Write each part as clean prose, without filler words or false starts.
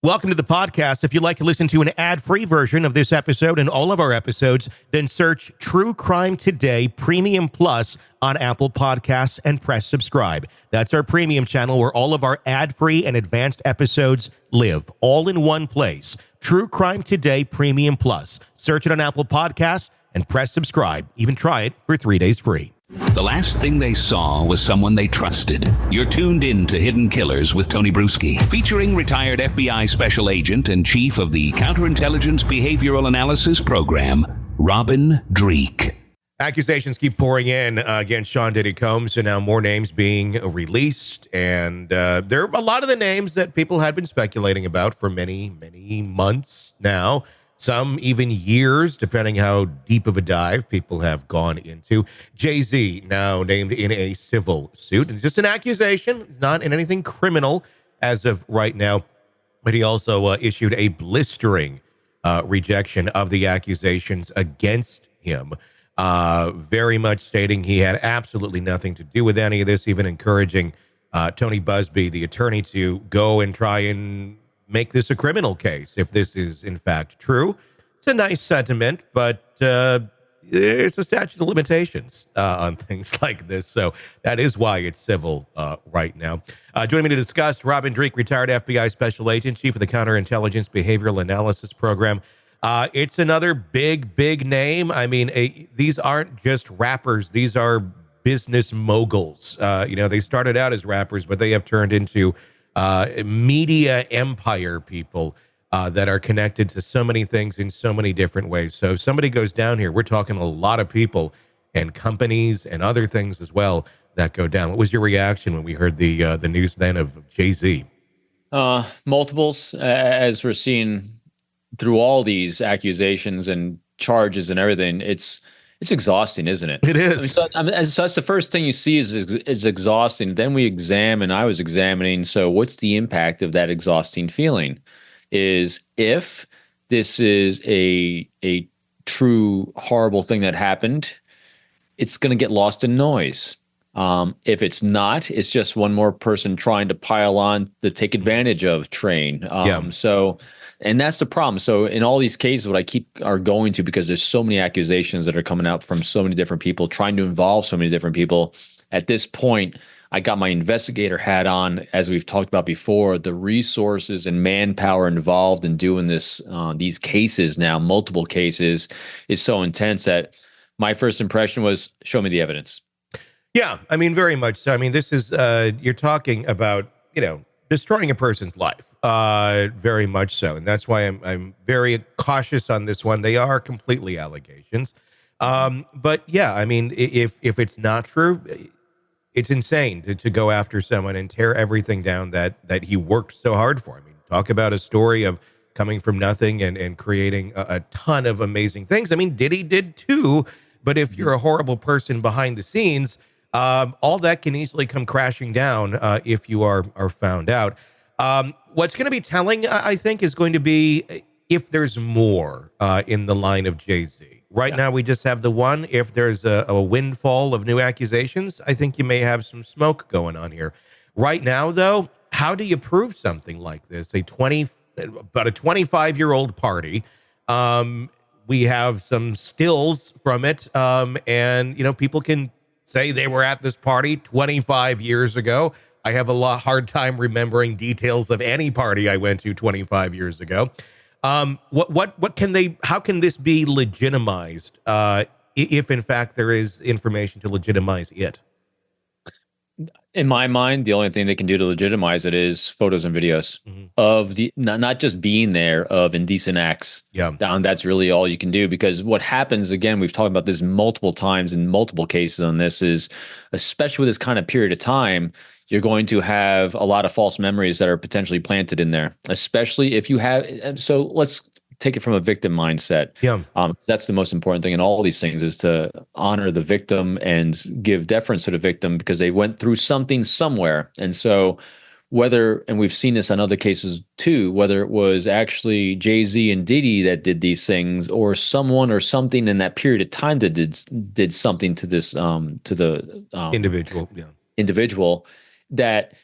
Welcome to the podcast. If you'd like to listen to an ad-free version of this episode and all of our episodes, then search True Crime Today Premium Plus on Apple Podcasts and press subscribe. That's our premium channel where all of our ad-free and advanced episodes live, all in one place. True Crime Today Premium Plus. Search it on Apple Podcasts and press subscribe. Even try it for 3 days free. The last thing they saw was someone they trusted. You're tuned in to Hidden Killers with Tony Bruschi, featuring retired FBI Special Agent and Chief of the Counterintelligence Behavioral Analysis Program, Robin Dreeke. Accusations keep pouring in against Sean Diddy Combs, and now more names being released. And there are a lot of the names that people had been speculating about for many, many months now. Some even years, depending how deep of a dive people have gone into. Jay-Z now named in a civil suit. It's just an accusation. It's not in anything criminal as of right now. But he also issued a blistering rejection of the accusations against him, very much stating he had absolutely nothing to do with any of this, even encouraging Tony Busby, the attorney, to go and try and make this a criminal case if this is in fact true. It's a nice sentiment, but there's a statute of limitations on things like this, so that is why it's civil right now. Joining me to discuss, Robin Dreeke, retired FBI Special Agent, Chief of the Counterintelligence Behavioral Analysis Program. It's another big name. I mean, these aren't just rappers; these are business moguls. They started out as rappers, but they have turned into media empire people that are connected to so many things in so many different ways. So if somebody goes down here, we're talking a lot of people and companies and other things as well that go down. What was your reaction when we heard the news then of Jay-Z? Multiples, as we're seeing through all these accusations and charges and everything. It's exhausting, isn't it? It is. So that's the first thing you see is exhausting. Then I was examining, so what's the impact of that exhausting feeling? Is if this is a true horrible thing that happened, it's going to get lost in noise. If it's not, it's just one more person trying to pile on the take advantage of train. And that's the problem. So in all these cases, what I keep are going to, because there's so many accusations that are coming out from so many different people, trying to involve so many different people. At this point, I got my investigator hat on, as we've talked about before. The resources and manpower involved in doing this, these cases now, multiple cases, is so intense that my first impression was, show me the evidence. Yeah, I mean, very much so. I mean, this is, you're talking about, destroying a person's life, very much so. And that's why I'm very cautious on this one. They are completely allegations. But yeah, I mean, if it's not true, it's insane to go after someone and tear everything down that he worked so hard for. I mean, talk about a story of coming from nothing and creating a ton of amazing things. I mean, Diddy did too, but if you're a horrible person behind the scenes, all that can easily come crashing down if you are found out. What's going to be telling, I think, is going to be if there's more in the line of Jay-Z. Right now, we just have the one. If there's a windfall of new accusations, I think you may have some smoke going on here. Right now, though, how do you prove something like this? About a 25-year-old party. We have some stills from it, and people can say they were at this party 25 years ago. I have a hard time remembering details of any party I went to 25 years ago. How can this be legitimized if in fact there is information to legitimize it? In my mind, the only thing they can do to legitimize it is photos and videos of the not just being there, of indecent acts. Yeah, that's really all you can do, because what happens, again, we've talked about this multiple times in multiple cases on this, is especially with this kind of period of time, you're going to have a lot of false memories that are potentially planted in there, especially if you have. So let's take it from a victim mindset. Yeah. That's the most important thing in all these things, is to honor the victim and give deference to the victim, because they went through something somewhere. And so and we've seen this on other cases too, whether it was actually Jay-Z and Diddy that did these things, or someone or something in that period of time that did something to this, to the individual, that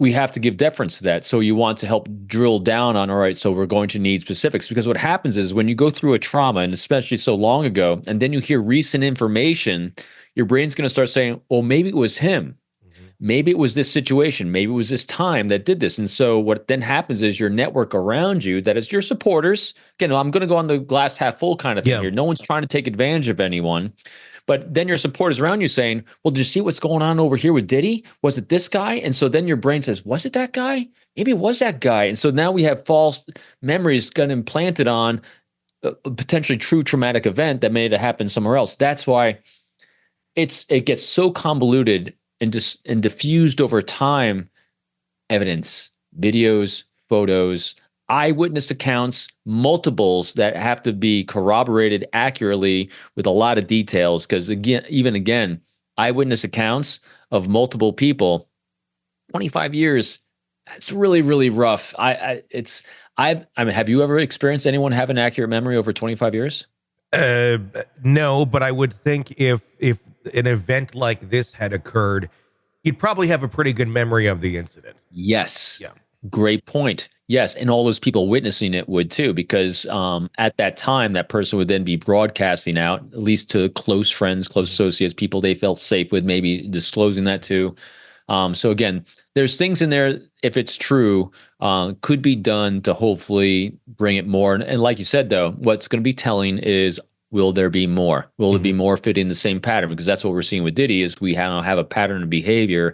we have to give deference to that. So you want to help drill down on, all right, so we're going to need specifics, because what happens is when you go through a trauma, and especially so long ago, and then you hear recent information, your brain's going to start saying, well, maybe it was him. Maybe it was this situation. Maybe it was this time that did this. And so what then happens is your network around you, that is your supporters. Again, I'm going to go on the glass half full kind of thing here. No one's trying to take advantage of anyone. But then your supporters around you saying, well, did you see what's going on over here with Diddy? Was it this guy? And so then your brain says, was it that guy? Maybe it was that guy. And so now we have false memories got implanted on a potentially true traumatic event that may have happened somewhere else. That's why it gets so convoluted and diffused over time. Evidence, videos, photos, eyewitness accounts, multiples that have to be corroborated accurately with a lot of details. Because again, eyewitness accounts of multiple people, 25 years, it's really, really rough. I mean, have you ever experienced anyone have an accurate memory over 25 years? No, but I would think if an event like this had occurred, you'd probably have a pretty good memory of the incident. Yes. Yeah. Great point. Yes. And all those people witnessing it would too, because at that time, that person would then be broadcasting out, at least to close friends, close associates, people they felt safe with, maybe disclosing that to. So again, there's things in there, if it's true, could be done to hopefully bring it more. And like you said, though, what's going to be telling is, will there be more? Will it be more fitting the same pattern? Because that's what we're seeing with Diddy is we have a pattern of behavior.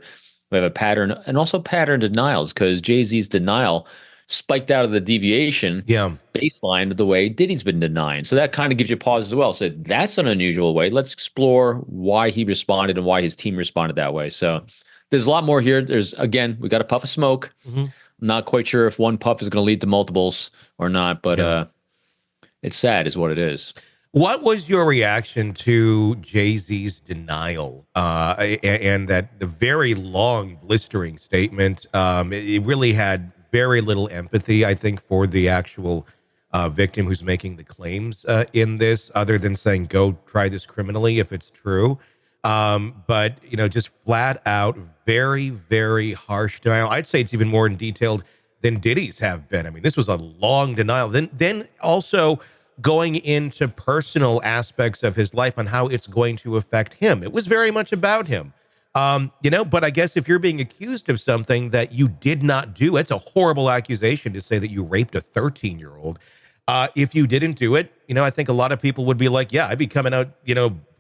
We have a pattern and also pattern denials, because Jay-Z's denial spiked out of the deviation baseline of the way Diddy's been denying. So that kind of gives you pause as well. So that's an unusual way. Let's explore why he responded and why his team responded that way. So there's a lot more here. Again, we got a puff of smoke. I'm not quite sure if one puff is going to lead to multiples or not, but it's sad is what it is. What was your reaction to Jay-Z's denial and that the very long, blistering statement? It really had very little empathy, I think, for the actual victim who's making the claims in this, other than saying, go try this criminally if it's true. But, just flat out, very, very harsh denial. I'd say it's even more detailed than Diddy's have been. I mean, this was a long denial. Then also going into personal aspects of his life and how it's going to affect him. It was very much about him. But I guess if you're being accused of something that you did not do, it's a horrible accusation to say that you raped a 13-year-old. If you didn't do it, I think a lot of people would be like, yeah, I'd be coming out,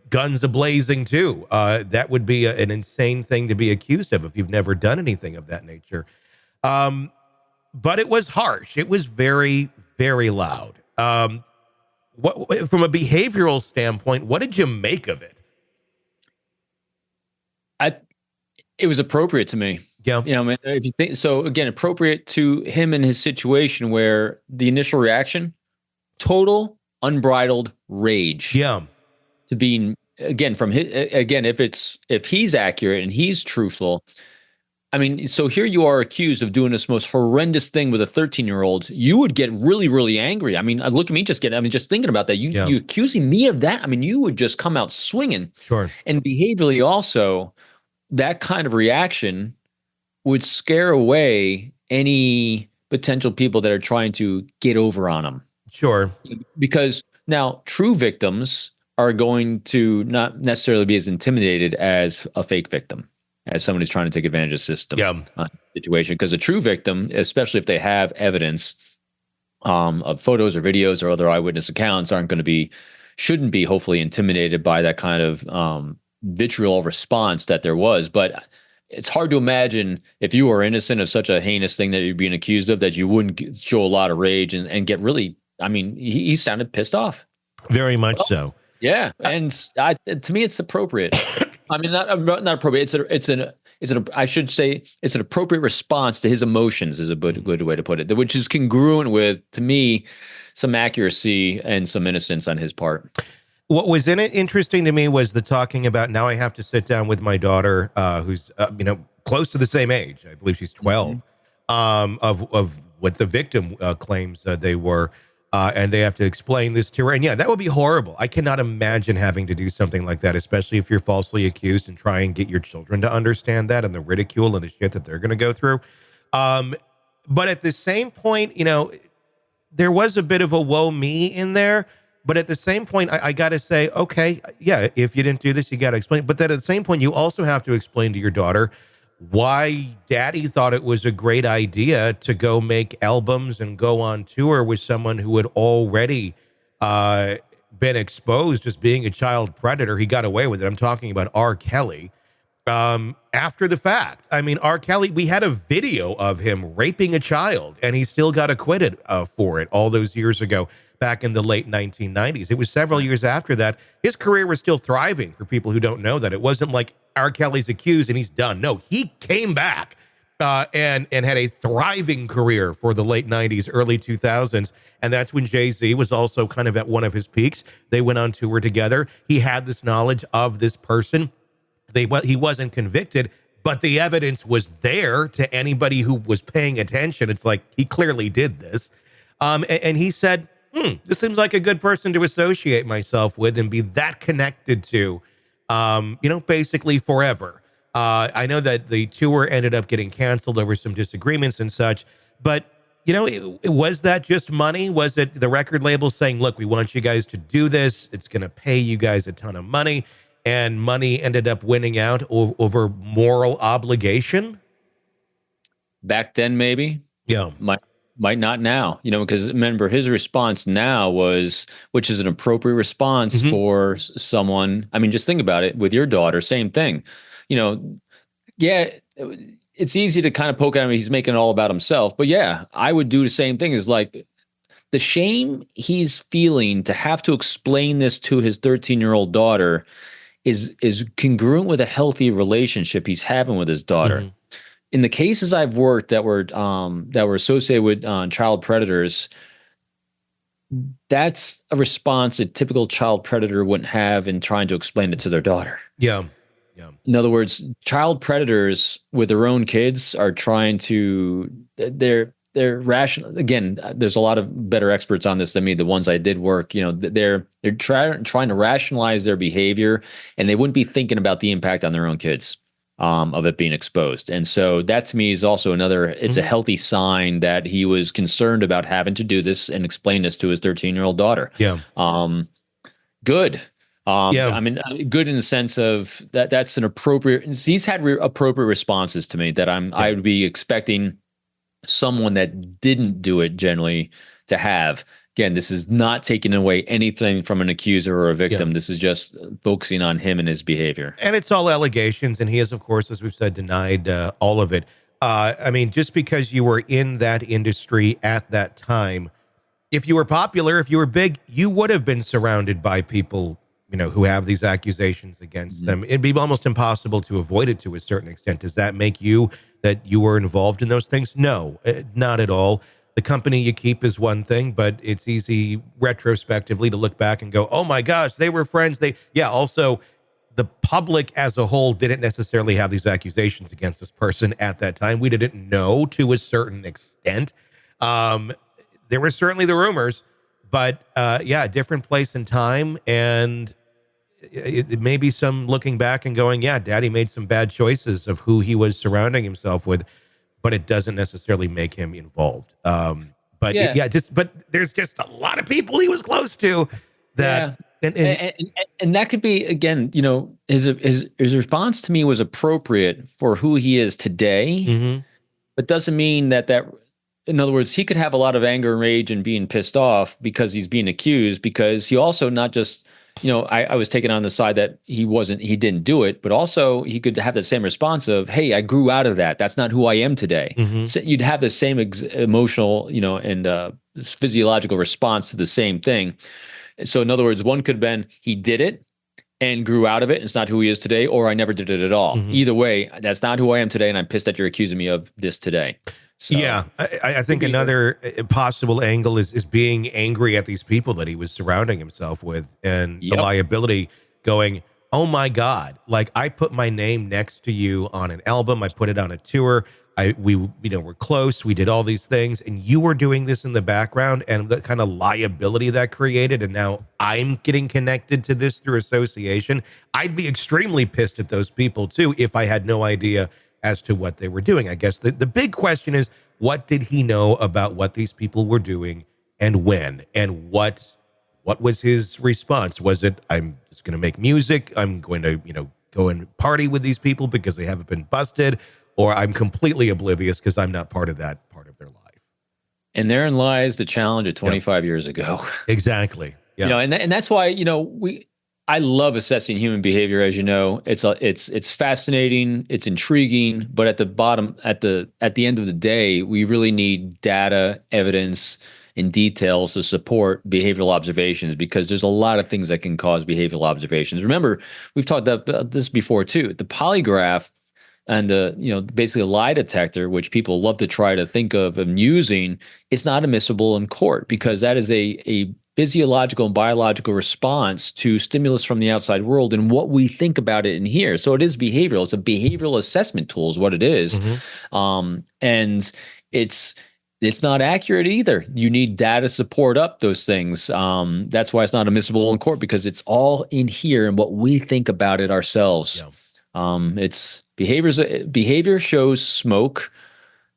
guns a-blazing too. That would be an insane thing to be accused of if you've never done anything of that nature. But it was harsh. It was very, very loud. What, from a behavioral standpoint, what did you make of it? It was appropriate to me. Yeah. If you think so, again, appropriate to him and his situation, where the initial reaction, total unbridled rage. Yeah. To being, again, if he's accurate and he's truthful. I mean, so here you are accused of doing this most horrendous thing with a 13-year-old. You would get really, really angry. I mean, look at me just thinking about that. You accusing me of that. I mean, you would just come out swinging. Sure. And behaviorally also, that kind of reaction would scare away any potential people that are trying to get over on him. Sure. Because now true victims are going to not necessarily be as intimidated as a fake victim, as someone who's trying to take advantage of the system situation. Because a true victim, especially if they have evidence of photos or videos or other eyewitness accounts, shouldn't be hopefully intimidated by that kind of vitriol response that there was. But it's hard to imagine if you were innocent of such a heinous thing that you're being accused of, that you wouldn't show a lot of rage and get really, I mean, he sounded pissed off. Very much so. Yeah. And to me, it's appropriate. I mean, not appropriate. I should say it's an appropriate response to his emotions is a good way to put it, which is congruent with, to me, some accuracy and some innocence on his part. What was in it interesting to me was the talking about, now I have to sit down with my daughter, who's, close to the same age. I believe she's 12, of what the victim claims they were. and they have to explain this to her. And yeah, that would be horrible. I cannot imagine having to do something like that, especially if you're falsely accused, and try and get your children to understand that and the ridicule and the shit that they're going to go through. But at the same point, there was a bit of a woe me in there. But at the same point, I got to say, okay, yeah, if you didn't do this, you got to explain. But then at the same point, you also have to explain to your daughter why daddy thought it was a great idea to go make albums and go on tour with someone who had already been exposed as being a child predator. He got away with it. I'm talking about R. Kelly. After the fact, I mean, R. Kelly, we had a video of him raping a child, and he still got acquitted for it all those years ago, back in the late 1990s. It was several years after that. His career was still thriving, for people who don't know that. It wasn't like R. Kelly's accused and he's done. No, he came back and had a thriving career for the late 90s, early 2000s. And that's when Jay-Z was also kind of at one of his peaks. They went on tour together. He had this knowledge of this person. He wasn't convicted, but the evidence was there to anybody who was paying attention. It's like, he clearly did this. And he said, this seems like a good person to associate myself with and be that connected to, basically forever. I know that the tour ended up getting canceled over some disagreements and such, but was that just money? Was it the record label saying, look, we want you guys to do this. It's going to pay you guys a ton of money. And money ended up winning out over moral obligation? Back then, maybe. Yeah. Might not now, because remember, his response now which is an appropriate response for someone. I mean, just think about it with your daughter, same thing. Yeah, it's easy to kind of poke at him. He's making it all about himself. But yeah, I would do the same thing. Is like the shame he's feeling to have to explain this to his 13-year-old daughter is congruent with a healthy relationship he's having with his daughter. In the cases I've worked that were associated with child predators, that's a response a typical child predator wouldn't have in trying to explain it to their daughter. Yeah. In other words, child predators with their own kids are trying to they're rational. Again, there's a lot of better experts on this than me. The ones I did work, they're trying to rationalize their behavior, and they wouldn't be thinking about the impact on their own kids. Of it being exposed. And so that to me is also it's a healthy sign that he was concerned about having to do this and explain this to his 13-year-old daughter. Yeah. Good. I mean, good in the sense of that's an appropriate, he's had appropriate responses to me that I would be expecting someone that didn't do it generally to have. Again, this is not taking away anything from an accuser or a victim. Yeah. This is just focusing on him and his behavior. And it's all allegations. And he has, of course, as we've said, denied all of it. I mean, just because you were in that industry at that time, if you were popular, if you were big, you would have been surrounded by people, who have these accusations against them. It'd be almost impossible to avoid it to a certain extent. Does that make you that you were involved in those things? No, not at all. The company you keep is one thing, but it's easy retrospectively to look back and go, oh my gosh, they were friends. Also, the public as a whole didn't necessarily have these accusations against this person at that time. We didn't know to a certain extent. There were certainly the rumors, but different place and time. And it may be some looking back and going, yeah, daddy made some bad choices of who he was surrounding himself with. But it doesn't necessarily make him involved. But there's just a lot of people he was close to that. Yeah. And that could be, again, his response to me was appropriate for who he is today, but doesn't mean that, in other words, he could have a lot of anger and rage and being pissed off because he's being accused, because he also not just, I was taken on the side that he didn't do it, but also he could have the same response of, hey, I grew out of that. That's not who I am today. So you'd have the same emotional, and physiological response to the same thing. So in other words, one could have been, he did it and grew out of it. It's not who he is today, or I never did it at all. Either way, that's not who I am today. And I'm pissed that you're accusing me of this today. So, yeah, I think another possible angle is being angry at these people that he was surrounding himself with, and the liability going, oh my God, like I put my name next to you on an album. I put it on a tour. we're close. We did all these things, and you were doing this in the background, and the kind of liability that created. And now I'm getting connected to this through association. I'd be extremely pissed at those people too if I had no idea as to what they were doing. I guess the big question is, what did he know about what these people were doing and when? And what was his response? Was it, I'm just going to make music, I'm going to, go and party with these people because they haven't been busted, or I'm completely oblivious because I'm not part of that part of their life? And therein lies the challenge of 25 years ago. Exactly. Yeah. And that's why, I love assessing human behavior. As you know, it's fascinating, it's intriguing, but at the end of the day, we really need data, evidence, and details to support behavioral observations, because there's a lot of things that can cause behavioral observations. Remember, we've talked about this before too. The polygraph and basically a lie detector, which people love to try to think of and using, it's not admissible in court because that is a physiological and biological response to stimulus from the outside world and what we think about it in here. So it is behavioral. It's a behavioral assessment tool is what it is. Mm-hmm. And it's not accurate either. You need data support up those things. That's why it's not admissible in court, because it's all in here and what we think about it ourselves. Yeah. It's behavior shows smoke,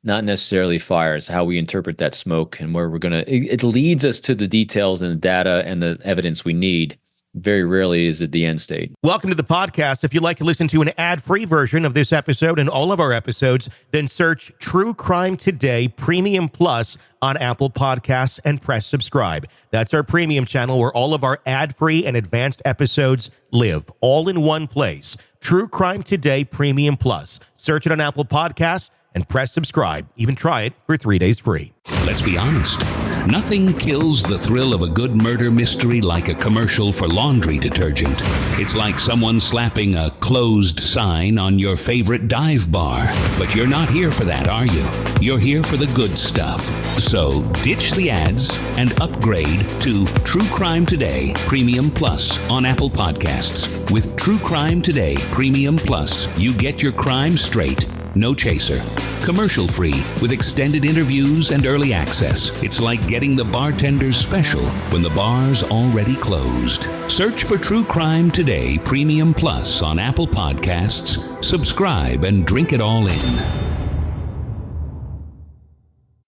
not necessarily fire. It's how we interpret that smoke and where it leads us to the details and the data and the evidence we need. Very rarely is it the end state. Welcome to the podcast. If you'd like to listen to an ad-free version of this episode and all of our episodes, then search True Crime Today Premium Plus on Apple Podcasts and press subscribe. That's our premium channel where all of our ad-free and advanced episodes live, all in one place. True Crime Today Premium Plus. Search it on Apple Podcasts and press subscribe. Even try it for 3 days free. Let's be honest. Nothing kills the thrill of a good murder mystery like a commercial for laundry detergent. It's like someone slapping a closed sign on your favorite dive bar. But you're not here for that, are you? You're here for the good stuff. So ditch the ads and upgrade to True Crime Today Premium Plus on Apple Podcasts. With True Crime Today Premium Plus, you get your crime straight. No chaser. Commercial free with extended interviews and early access. It's like getting the bartender's special when the bar's already closed. Search for True Crime Today Premium Plus on Apple Podcasts. Subscribe and drink it all in.